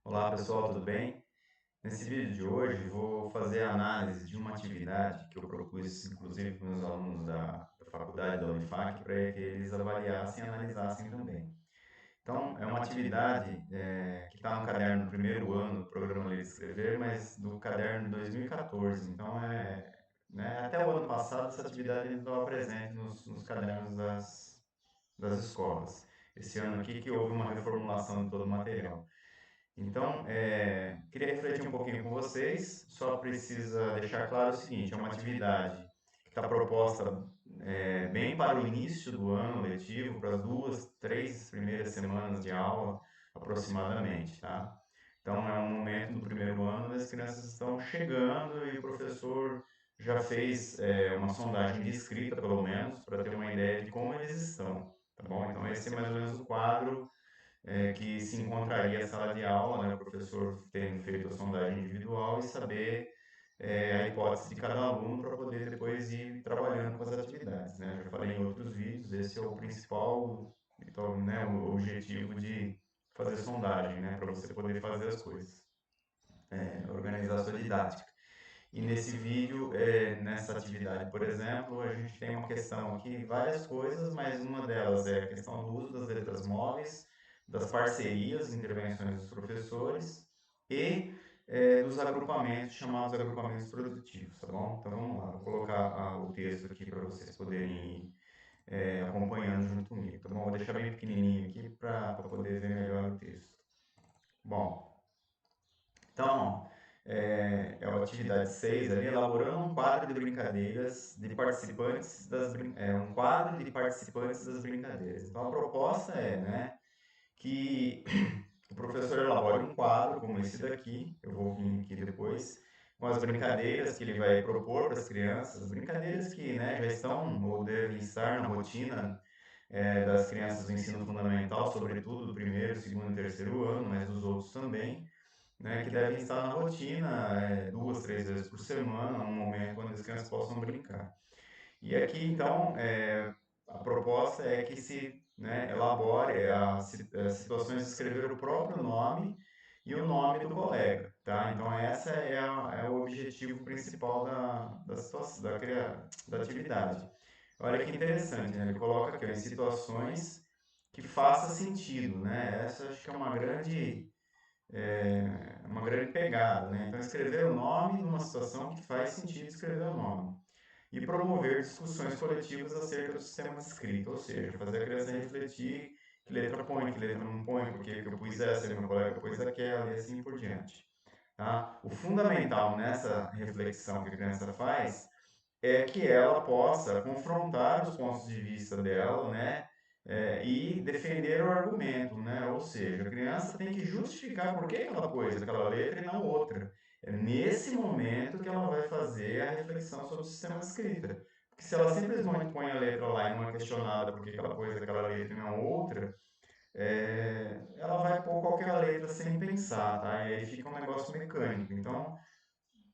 Olá pessoal, tudo bem? Nesse vídeo de hoje vou fazer a análise de uma atividade que eu propus inclusive para os meus alunos da faculdade da Unifac para que eles avaliassem e analisassem também. Então, é uma atividade que está no caderno do primeiro ano do programa Ler e Escrever, mas do caderno de 2014. Então, até o ano passado essa atividade ainda estava presente nos cadernos das escolas. Esse ano aqui que houve uma reformulação de todo o material. Então, queria refletir um pouquinho com vocês. Só precisa deixar claro o seguinte: é uma atividade que está proposta bem para o início do ano letivo, para as 2, 3 primeiras semanas de aula, aproximadamente, tá? Então, é um momento do primeiro ano, as crianças estão chegando e o professor já fez uma sondagem de escrita, pelo menos, para ter uma ideia de como eles estão, tá bom? Então, esse é mais ou menos o quadro que se encontraria a sala de aula, né, o professor tendo feito a sondagem individual e saber a hipótese de cada aluno para poder depois ir trabalhando com as atividades. Né? Eu já falei em outros vídeos, esse é o principal então, né, o objetivo de fazer sondagem, né, para você poder fazer as coisas, organizar a sua didática. E nesse vídeo, nessa atividade, por exemplo, a gente tem uma questão aqui, várias coisas, mas uma delas é a questão do uso das letras móveis, das parcerias, intervenções dos professores e dos agrupamentos, chamados agrupamentos produtivos, tá bom? Então vamos lá, vou colocar o texto aqui para vocês poderem ir acompanhando junto comigo, tá bom? Vou deixar bem pequenininho aqui para poder ver melhor o texto. Bom, então, é a atividade 6 ali, elaborando um quadro de brincadeiras de participantes um quadro de participantes das brincadeiras. Então, a proposta né, que o professor elabore um quadro como esse daqui, eu vou vir aqui depois, com as brincadeiras que ele vai propor para as crianças, as brincadeiras que né, já estão ou devem estar na rotina das crianças do ensino fundamental, sobretudo do primeiro, segundo e terceiro ano, mas dos outros também, né, que devem estar na rotina 2, 3 vezes por semana, um momento onde as crianças possam brincar. E aqui, então, a proposta é que se elabore as situações de escrever o próprio nome e o nome do colega, tá? Então, essa é o objetivo principal da situação, da atividade. Olha que interessante, né? Ele coloca aqui, ó, em situações que faça sentido, né? Essa acho que é uma grande pegada, né? Então, escrever o nome numa situação que faz sentido escrever o nome. E promover discussões coletivas acerca do sistema de escrita, ou seja, fazer a criança refletir que letra põe, que letra não põe, por que eu pus essa e meu colega pôs aquela, e assim por diante. Tá? O fundamental nessa reflexão que a criança faz é que ela possa confrontar os pontos de vista dela, né? E defender o argumento, né? Ou seja, a criança tem que justificar por que ela pôs aquela letra e não outra. É nesse momento que ela vai fazer a reflexão sobre o sistema de escrita. Porque se ela simplesmente põe a letra lá e não é questionada por que ela pôs aquela letra e não outra, ela vai pôr qualquer letra sem pensar, tá? E aí fica um negócio mecânico. Então,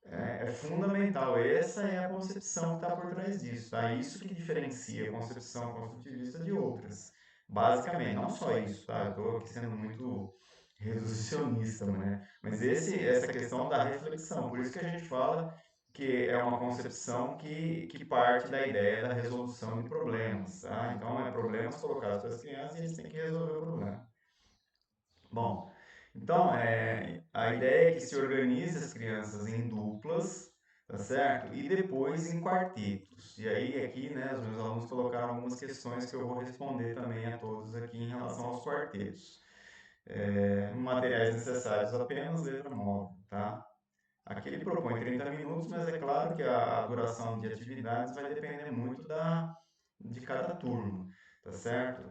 é fundamental. Essa é a concepção que está por trás disso, tá? Isso que diferencia a concepção construtivista de outras. Basicamente, não só isso, tá? Eu estou aqui sendo muito reducionista, né? Mas essa questão da reflexão. Por isso que a gente fala que é uma concepção que parte da ideia da resolução de problemas, tá? Então, problemas colocados para as crianças e eles têm que resolver o problema. Bom, então, a ideia é que se organize as crianças em duplas, tá certo? E depois em quartetos. E aí, aqui, né, os meus alunos colocaram algumas questões que eu vou responder também a todos aqui em relação aos quartetos. Materiais necessários apenas, letra móvel, tá? Aqui ele propõe 30 minutos, mas é claro que a duração de atividades vai depender muito de cada turma, tá certo?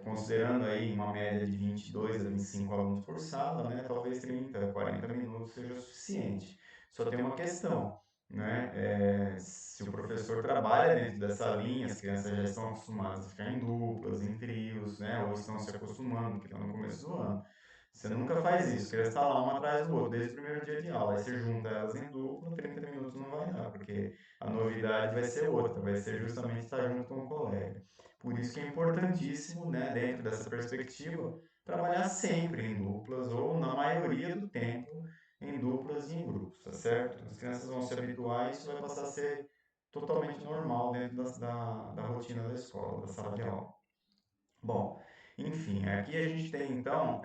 Considerando aí uma média de 22 a 25 alunos por sala, né, talvez 30, 40 minutos seja suficiente. Só tem uma questão, né? Se o professor trabalha dentro dessa linha, as crianças já estão acostumadas a ficar em duplas, em trios, né, ou estão se acostumando, porque estão no começo do ano. Você nunca faz isso, porque elas estão lá uma atrás do outro, desde o primeiro dia de aula. Aí você junta elas em dupla, 30 minutos não vai dar, porque a novidade vai ser outra, vai ser justamente estar junto com o colega. Por isso que é importantíssimo, né, dentro dessa perspectiva, trabalhar sempre em duplas ou na maioria do tempo em duplas e em grupos, tá certo? As crianças vão se habituar e isso vai passar a ser totalmente normal dentro da rotina da escola, da sala de aula. Bom, enfim, aqui a gente tem então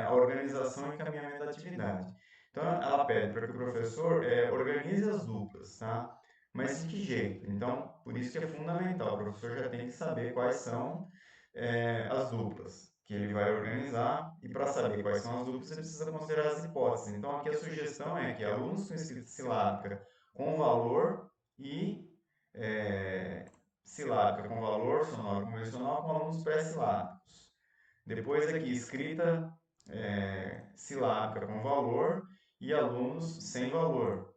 a organização e encaminhamento da atividade. Então ela pede para que o professor organize as duplas, tá? Mas de que jeito? Então, por isso que é fundamental, o professor já tem que saber quais são as duplas que ele vai organizar, e para saber quais são as duplas, ele precisa considerar as hipóteses. Então aqui a sugestão é que alunos com escrita silábica com valor e é, silábica com valor sonoro convencional com alunos pré-silábicos. Depois aqui, escrita silábica com valor e alunos sem valor.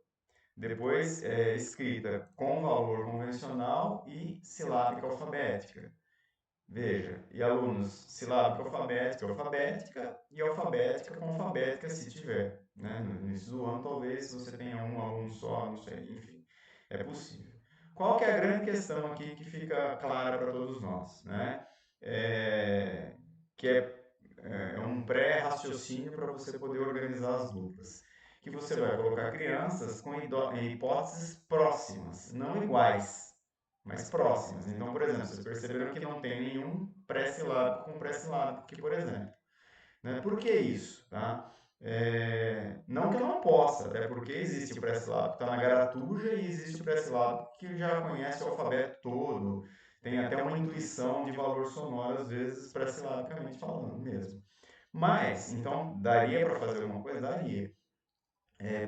Depois, escrita com valor convencional e silábica alfabética. Veja, e alunos silábica alfabética, alfabética e alfabética com alfabética se tiver. Né? No início do ano, talvez você tenha um aluno só, não sei, enfim, é possível. Qual que é a grande questão aqui que fica clara para todos nós? Né? É, que é um pré-raciocínio para você poder organizar as duplas. Que você vai colocar crianças com hipóteses próximas, não iguais, mas próximas. Então, por exemplo, vocês perceberam que não tem nenhum pré-silábico com pré-silábico aqui, por exemplo. Né? Por que isso? Tá? Não que eu não possa, até porque existe o pré-silábico que está na garatuja e existe o pré-silábico que já conhece o alfabeto todo, tem até uma intuição de valor sonoro, às vezes, pré-silabicamente falando mesmo. Mas, então, daria para fazer alguma coisa? Daria.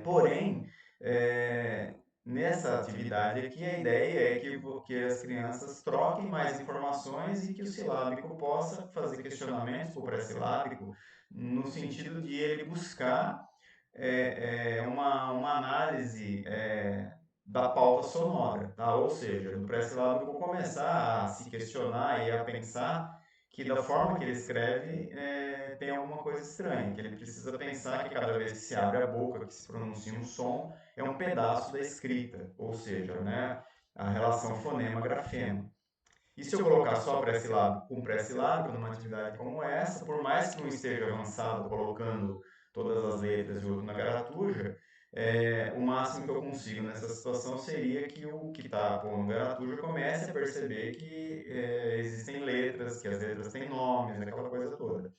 Porém, é, nessa atividade aqui, a ideia é que as crianças troquem mais informações e que o silábico possa fazer questionamentos para o pré-silábico, no sentido de ele buscar uma análise da pauta sonora, tá? Ou seja, do pré-silábico começar a se questionar e a pensar que da forma que ele escreve tem alguma coisa estranha, que ele precisa pensar que cada vez que se abre a boca, que se pronuncia um som, é um pedaço da escrita, ou seja, né, a relação fonema-grafema. E se eu colocar só pré-silábico com pré-silábico numa atividade como essa, por mais que um esteja avançado colocando todas as letras e o outro na garatuja, o máximo que eu consigo nessa situação seria que o que está pondo garatuja comece a perceber que existem letras, que as letras têm nomes, aquela coisa toda.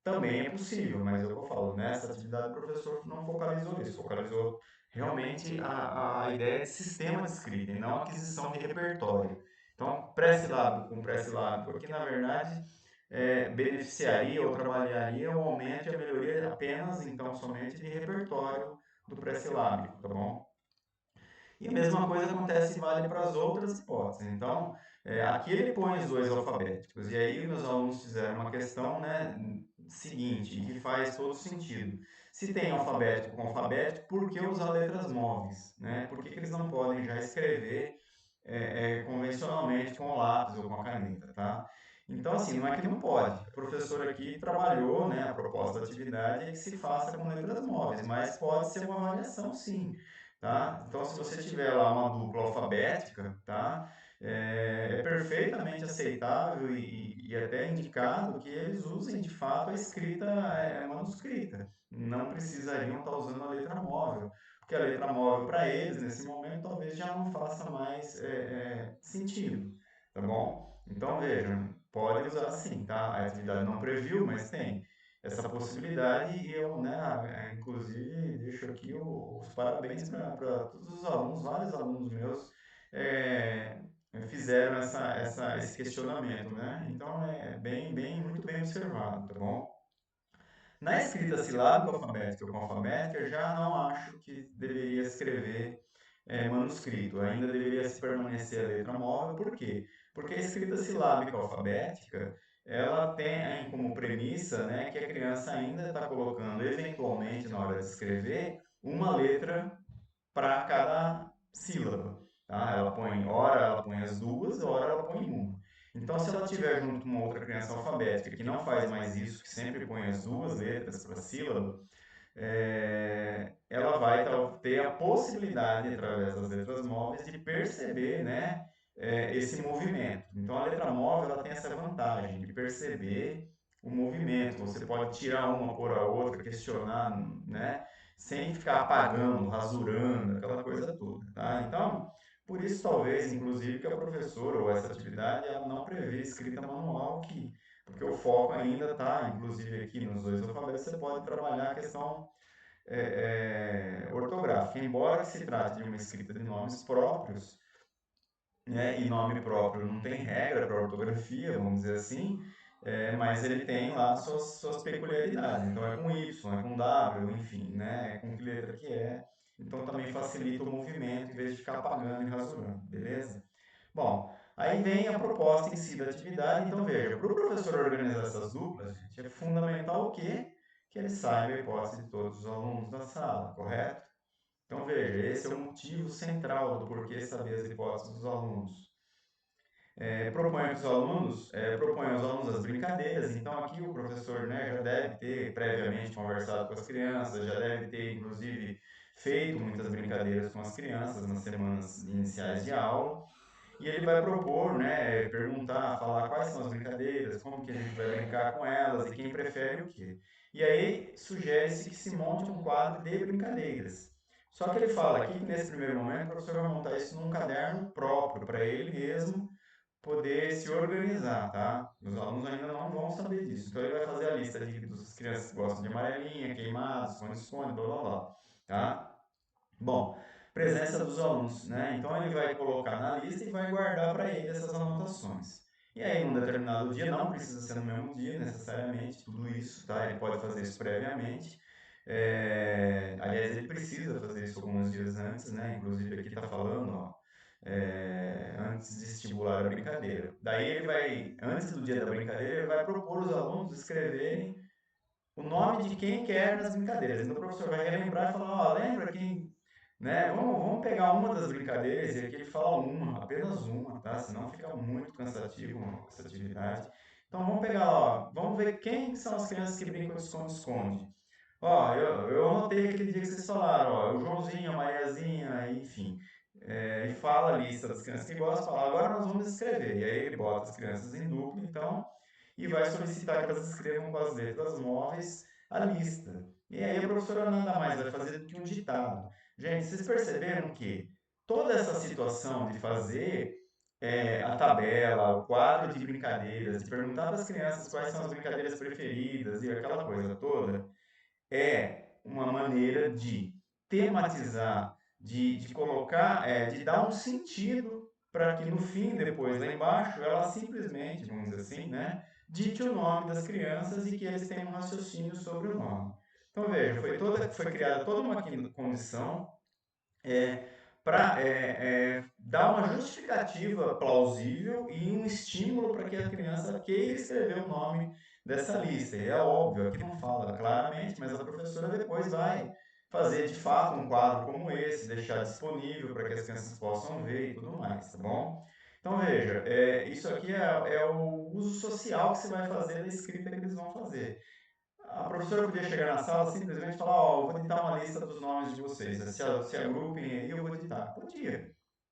Também é possível, mas é o que eu falo, nessa atividade o professor não focalizou isso, focalizou realmente a ideia de sistema de escrita e não aquisição de repertório. Então, pré-silábico com pré-silábico aqui, na verdade, beneficiaria ou trabalharia o aumento e a melhoria apenas, então, somente de repertório do pré-silábico, tá bom? E a mesma coisa acontece e vale para as outras hipóteses. Então, aqui ele põe os dois alfabéticos, e aí meus alunos fizeram uma questão, né, seguinte, que faz todo sentido. Se tem alfabético com alfabético, por que usar letras móveis? Né? Por que eles não podem já escrever convencionalmente com o lápis ou com a caneta? Tá? Então, assim, não é que não pode. O professor aqui trabalhou, né, a proposta da atividade é que se faça com letras móveis, mas pode ser uma avaliação, sim. Tá? Então, se você tiver lá uma dupla alfabética, tá? É perfeitamente aceitável e até indicado que eles usem de fato a escrita manuscrita. Não precisariam estar usando a letra móvel, porque a letra móvel para eles, nesse momento, talvez já não faça mais sentido, tá bom? Então, vejam, pode usar sim, tá? A atividade não previu, mas tem essa possibilidade e eu, né, inclusive, deixo aqui os parabéns para todos os alunos, vários alunos meus fizeram esse questionamento, né? Então, muito bem observado, tá bom? Na escrita silábica alfabética ou com alfabética, eu já não acho que deveria escrever manuscrito, ainda deveria se permanecer a letra móvel, por quê? Porque a escrita silábica alfabética, ela tem como premissa, né, que a criança ainda está colocando, eventualmente, na hora de escrever, uma letra para cada sílaba. Tá? Ora ela põe as duas, ora ela põe uma. Então, se ela tiver junto com uma outra criança alfabética que não faz mais isso, que sempre põe as duas letras para a sílaba, ela vai ter a possibilidade, através das letras móveis, de perceber, né, esse movimento. Então, a letra móvel ela tem essa vantagem de perceber o movimento. Você pode tirar uma, pôr a outra, questionar, né? Sem ficar apagando, rasurando, aquela coisa toda, tá? Então, por isso talvez, inclusive, que a professora ou essa atividade ela não prevê escrita manual aqui, porque o foco ainda está, inclusive aqui nos dois alfabetos, você pode trabalhar a questão ortográfica. Embora se trate de uma escrita de nomes próprios, né, e nome próprio não tem regra para ortografia, vamos dizer assim, mas ele tem lá suas peculiaridades. Então é com Y, é com W, enfim, né, é com que letra que é. Então também facilita o movimento em vez de ficar apagando e rasurando, beleza? Bom, aí vem a proposta em si da atividade. Então veja, para o professor organizar essas duplas, gente, é fundamental o quê? Que ele saiba a hipótese de todos os alunos da sala, correto? Então veja, esse é o motivo central do porquê saber as hipóteses dos alunos. Propõe aos alunos as brincadeiras, então aqui o professor, né, já deve ter previamente conversado com as crianças, já deve ter inclusive feito muitas brincadeiras com as crianças nas semanas iniciais de aula, e ele vai propor, né, perguntar, falar quais são as brincadeiras, como que a gente vai brincar com elas e quem prefere o quê. E aí sugere-se que se monte um quadro de brincadeiras. Só que ele fala aqui que nesse primeiro momento o professor vai montar isso num caderno próprio para ele mesmo poder se organizar, tá? Os alunos ainda não vão saber disso. Então ele vai fazer a lista das crianças que gostam de amarelinha, queimado, esconde-esconde, blá blá blá, tá? Bom, presença dos alunos, né? Então ele vai colocar na lista e vai guardar para ele essas anotações. E aí, num determinado dia, não precisa ser no mesmo dia necessariamente, tudo isso, tá? Ele pode fazer isso previamente. Aliás, ele precisa fazer isso alguns dias antes, né? Inclusive aqui está falando, ó, antes de estimular a brincadeira. Daí ele vai, antes do dia da brincadeira, ele vai propor os alunos escreverem o nome de quem quer nas brincadeiras. Então o professor vai relembrar e falar, ó, lembra quem, né? Vamos pegar uma das brincadeiras e aqui ele fala uma, apenas uma, tá? Senão fica muito cansativo essa atividade. Então vamos pegar, ó, vamos ver quem são as crianças que brincam de esconde-esconde. Ó, eu anotei aquele dia que vocês falaram, ó, o Joãozinho, a Mariazinha, enfim. E fala a lista das crianças que gostam, fala, agora nós vamos escrever. E aí ele bota as crianças em dupla, então, e vai solicitar que elas escrevam com as letras móveis a lista. E aí a professora nada mais vai fazer do que um ditado. Gente, vocês perceberam que toda essa situação de fazer a tabela, o quadro de brincadeiras, de perguntar para as crianças quais são as brincadeiras preferidas e aquela coisa toda, é uma maneira de tematizar, de colocar, de dar um sentido para que no fim, depois lá embaixo, ela simplesmente, vamos dizer assim, né, dite o nome das crianças e que eles tenham um raciocínio sobre o nome. Então veja, foi criada toda uma condição para dar uma justificativa plausível e um estímulo para que a criança queira escrever o nome dessa lista. E é óbvio, aqui não fala claramente, mas a professora depois vai fazer de fato um quadro como esse, deixar disponível para que as crianças possam ver e tudo mais, tá bom? Então veja, isso aqui é o uso social que você vai fazer da escrita que eles vão fazer. A professora podia chegar na sala simplesmente falar, ó, eu vou ditar uma lista dos nomes de vocês, se agrupem aí, eu vou ditar. Podia,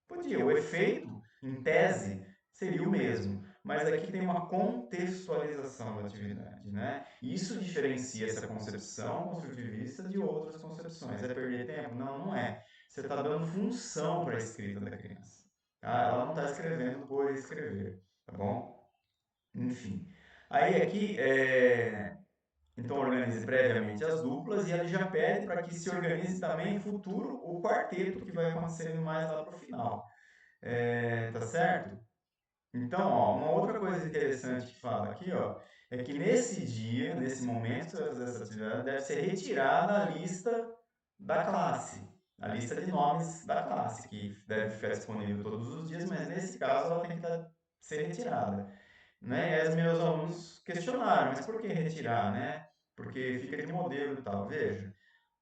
podia. O efeito, em tese, seria o mesmo, mas aqui tem uma contextualização da atividade, né? E isso diferencia essa concepção construtivista de outras concepções. É perder tempo? Não, não é. Você está dando função para a escrita da criança. Tá? Ela não está escrevendo por escrever, tá bom? Enfim. Aí aqui, então organize previamente as duplas e ele já pede para que se organize também em futuro o quarteto que vai acontecendo mais lá para o final. Tá certo? Então, ó, uma outra coisa interessante que fala aqui, ó, é que nesse dia, nesse momento que você vai fazer essa atividade, deve ser retirada a lista da classe, a lista de nomes da classe, que deve ficar disponível todos os dias, mas nesse caso ela tem que ser retirada, né? E aí os meus alunos questionaram, mas por que retirar, né? Porque fica de modelo e tal. Veja,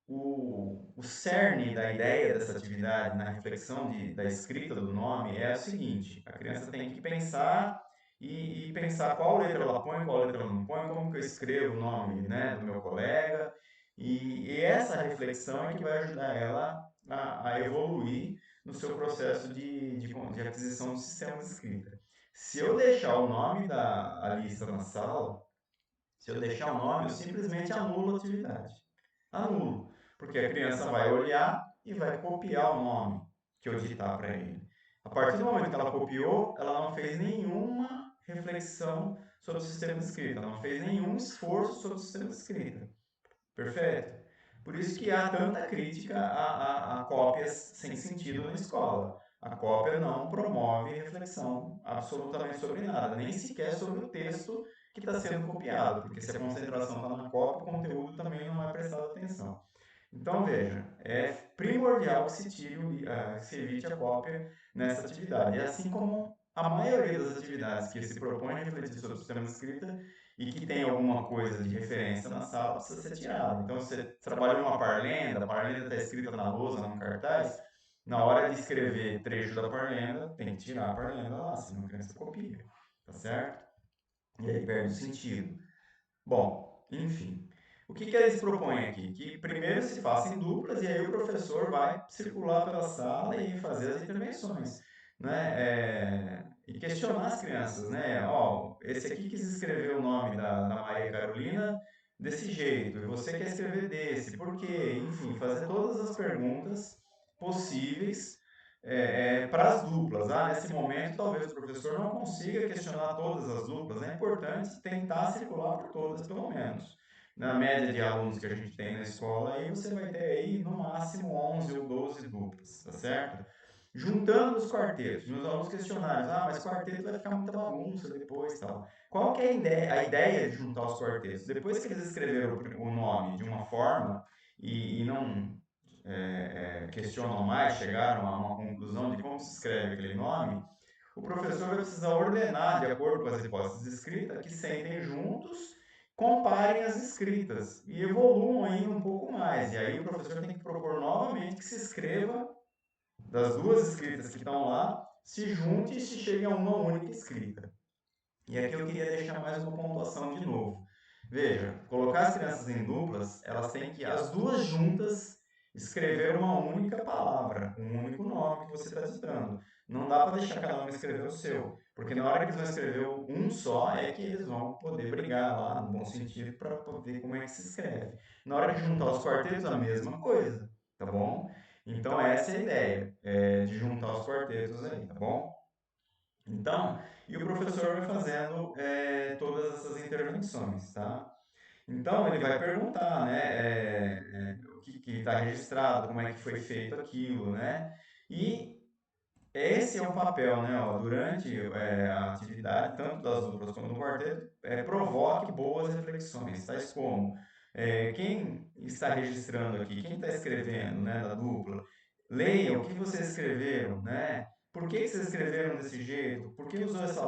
o cerne da ideia dessa atividade na reflexão da escrita do nome é o seguinte: a criança tem que pensar e pensar qual letra ela põe, qual letra ela não põe, como que eu escrevo o nome, né, do meu colega. E essa reflexão é que vai ajudar ela a evoluir no seu processo de aquisição do sistema de escrita. Se eu deixar o nome da a lista na sala, Se eu deixar o nome, eu simplesmente anulo a atividade. Anulo. Porque a criança vai olhar e vai copiar o nome que eu digitar para ele. A partir do momento que ela copiou, ela não fez nenhuma reflexão sobre o sistema de escrita, ela não fez nenhum esforço sobre o sistema de escrita. Perfeito? Por isso que há tanta crítica a cópias sem sentido na escola. A cópia não promove reflexão absolutamente sobre nada, nem sequer sobre o texto que está sendo copiado, porque se a concentração está na cópia, o conteúdo também não é prestado atenção. Então, veja, é primordial que se que se evite a cópia nessa atividade. E assim como a maioria das atividades que se propõe a refletir sobre o sistema de escrita e que tem alguma coisa de referência na sala, precisa ser tirada. Então, você trabalhou uma parlenda, a parlenda está escrita na lousa, num cartaz, na hora de escrever trecho da parlenda, tem que tirar a parlenda lá, senão a criança copia, tá certo? E aí perde o sentido. Bom, enfim. O que eles propõem aqui? Que primeiro se faça em duplas e aí o professor vai circular pela sala e fazer as intervenções, né? E questionar as crianças, né? Ó, esse aqui quis escrever o nome da Maria Carolina desse jeito, e você quer escrever desse, por quê? Enfim, fazer todas as perguntas possíveis para as duplas. Nesse momento, talvez o professor não consiga questionar todas as duplas. É importante tentar circular por todas, pelo menos. Na média de alunos que a gente tem na escola, aí você vai ter aí no máximo 11 ou 12 duplas, tá certo? Juntando os quartetos, meus alunos questionaram, mas quarteto vai ficar muita bagunça depois, tal. Qual que é a ideia de juntar os quartetos? Depois que eles escreveram o nome de uma forma e não questionam mais, chegaram a uma conclusão de como se escreve aquele nome, o professor vai precisar ordenar, de acordo com as hipóteses de escrita, que sentem juntos, comparem as escritas e evoluam ainda um pouco mais. E aí o professor tem que propor novamente que se escreva das duas escritas que estão lá, se junte e se chegue a uma única escrita. E aqui eu queria deixar mais uma pontuação de novo. Veja, colocar as crianças em duplas, elas têm que, as duas juntas, escrever uma única palavra, um único nome que você está digitando. Não dá para deixar cada um escrever o seu, porque na hora que eles vão escrever um só, é que eles vão poder brigar lá, no bom sentido, para ver como é que se escreve. Na hora de juntar os quartetos, a mesma coisa, tá bom? Então, essa é a ideia, de juntar os quartetos aí, tá bom? Então, e o professor vai fazendo todas essas intervenções, tá? Então, ele vai perguntar, né, o que está registrado, como é que foi feito aquilo, né? E esse é o papel, né, ó, durante a atividade, tanto das duplas quanto do quarteto, provoque boas reflexões, tais como quem está registrando aqui, quem está escrevendo, né, da dupla, leia o que vocês escreveram, né? Por que vocês escreveram desse jeito? Por que usou essa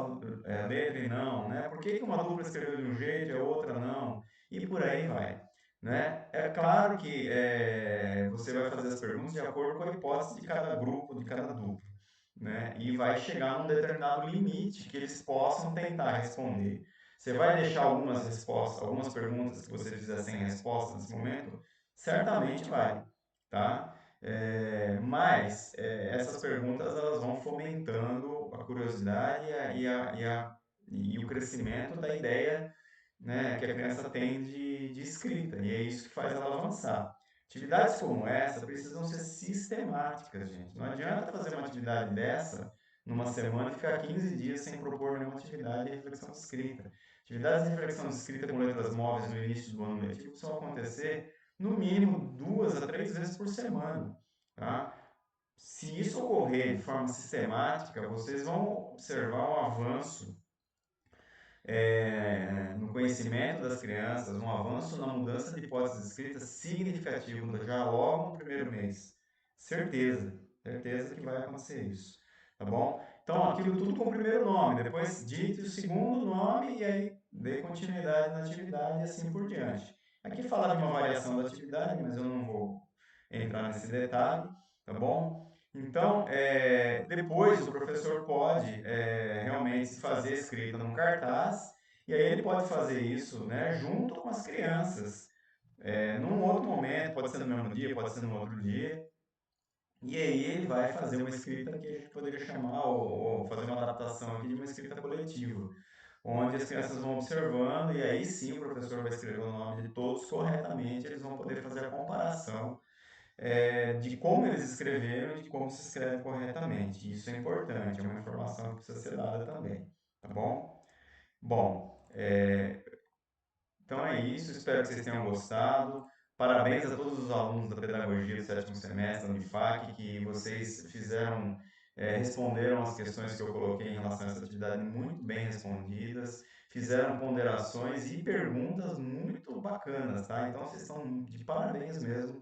letra e não, né? Por que uma dupla escreveu de um jeito e a outra não? E por aí vai, né? É claro que você vai fazer as perguntas de acordo com a hipótese de cada grupo, de cada dupla, né? E vai chegar num determinado limite que eles possam tentar responder. Você vai deixar algumas respostas, algumas perguntas que você fizer sem resposta nesse momento? Certamente vai, tá? Mas essas perguntas elas vão fomentando a curiosidade e o crescimento da ideia, né, que a criança tem de escrita, e é isso que faz ela avançar. Atividades como essa precisam ser sistemáticas, gente. Não adianta fazer uma atividade dessa numa semana e ficar 15 dias sem propor nenhuma atividade de reflexão de escrita. Atividades de reflexão de escrita com letras móveis no início do ano letivo precisam acontecer no mínimo 2 a 3 vezes por semana, tá? Se isso ocorrer de forma sistemática, vocês vão observar um avanço no conhecimento das crianças, um avanço na mudança de hipóteses escritas significativo já logo no primeiro mês. Certeza, certeza que vai acontecer isso. Tá bom? Então, aquilo tudo com o primeiro nome, depois dite o segundo nome e aí dê continuidade na atividade e assim por diante. Aqui fala de uma variação da atividade, mas eu não vou entrar nesse detalhe, tá bom? Então, depois o professor pode realmente fazer escrita num cartaz, e aí ele pode fazer isso, né, junto com as crianças, num outro momento, pode ser no mesmo dia, pode ser no outro dia, e aí ele vai fazer uma escrita que a gente poderia chamar, ou fazer uma adaptação aqui de uma escrita coletiva, onde as crianças vão observando e aí sim o professor vai escrever o nome de todos corretamente, eles vão poder fazer a comparação de como eles escreveram e de como se escreve corretamente. Isso é importante, é uma informação que precisa ser dada também, tá bom? Bom, então é isso, espero que vocês tenham gostado. Parabéns a todos os alunos da pedagogia do sétimo semestre da Unifac, que vocês fizeram, responderam as questões que eu coloquei em relação a essa atividade muito bem respondidas, fizeram ponderações e perguntas muito bacanas, tá? Então vocês estão de parabéns mesmo,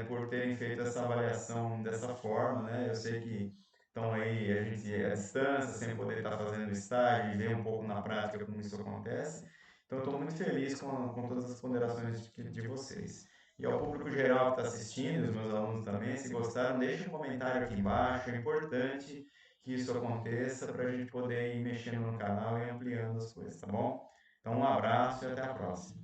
por terem feito essa avaliação dessa forma, né? Eu sei que estão aí, a gente à distância, sem poder estar fazendo estágio e ver um pouco na prática como isso acontece. Então, eu estou muito feliz com todas as ponderações de vocês. E ao público geral que está assistindo, e os meus alunos também, se gostaram, deixe um comentário aqui embaixo. É importante que isso aconteça para a gente poder ir mexendo no canal e ampliando as coisas, tá bom? Então, um abraço e até a próxima.